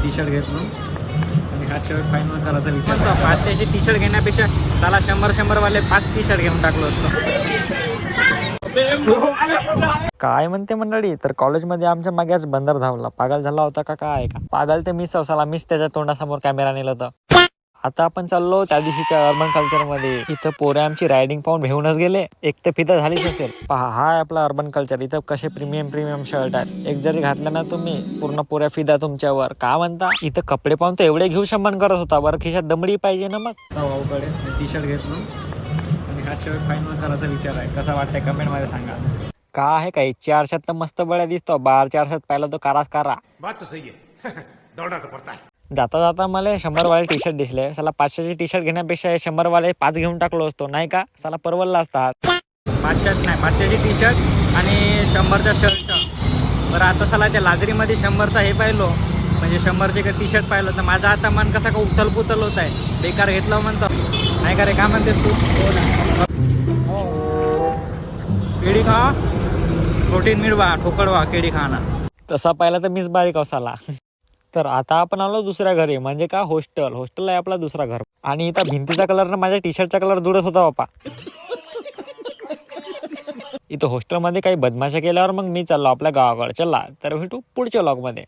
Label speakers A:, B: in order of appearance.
A: T shirt घेतलो आणि हा शर्ट फायनल करायचा विचार. 500ची टी शर्ट घेण्यापेक्षा त्याला 100 वाले 5 टी शर्ट घेऊन टाकलो असतो. काय म्हणते मंडळी, तर कॉलेजमध्ये आमच्या मागेच बंदर धावला. पागल झाला होता का काय का? पागल ते मीच असाला, मीच त्याच्या तोंडासमोर कॅमेरा नेला होता. आता आपण चाललो त्या दिवशीच्या अर्बन कल्चर मध्ये. इथं पोरे आमची रायडिंग पाहून भेऊनच गेले. एक तर फिदा झालीच असेल. पहा, हा आहे आपला अर्बन कल्चर. इथं कसे प्रीमियम शर्ट आहेत. एक जरी घातलं ना तुम्ही, पूर्ण पोऱ्या फिदा तुमच्यावर. का म्हणता, इथं कपडे पाहून तर एवढे घेऊ शंभर करत होता. बरं खिशात दमडी पाहिजे ना मग. भाऊकडे टी शर्ट घेतलो आणि हा शर्ट फायनल करायचा विचार आहे. कसा वाटतंय कमेंट मध्ये सांगा. का आहे काय 400 तर मस्त बळ्या दिसतो. 400 पाहिलं तो काराच कारा.
B: बात तो सही है. दौड़ना तो पड़ता है.
A: जाता जाता मला 100 वाले टी शर्ट दिसले. साला 500ची टी शर्ट घेण्यापेक्षा 100 वाले 5 घेऊन टाकलो असतो नाही का. साला परवडला असता. 500ची टी शर्ट आणि 100चा शर्ट. बरं आता साला त्या लाजरीमध्ये 100चा हे पाहिलो, म्हणजे 100चे टी शर्ट पाहिलं तर माझा आता मन कसा का उथल पुथल होत आहे. बेकार घेतला म्हणतो नाही का रे. काय म्हणतेस तू? केळी खा, प्रोटीन मिळवा, ठोकळवा केळी खाना. तसा पाहिला तर मीच बारीक असाला. तर आता आपण आलो दुसऱ्या घरी, म्हणजे का हॉस्टेल आहे आपला दुसरा घर. आणि इथं भिंतीचा कलर ना माझ्या टी शर्टचा कलर जुळत होता बापा. इथं हॉस्टेलमध्ये काही बदमाशा केल्यावर मग मी चाललो आपल्या गावाकडे. चला तर भेटू पुढच्या व्लॉगमध्ये.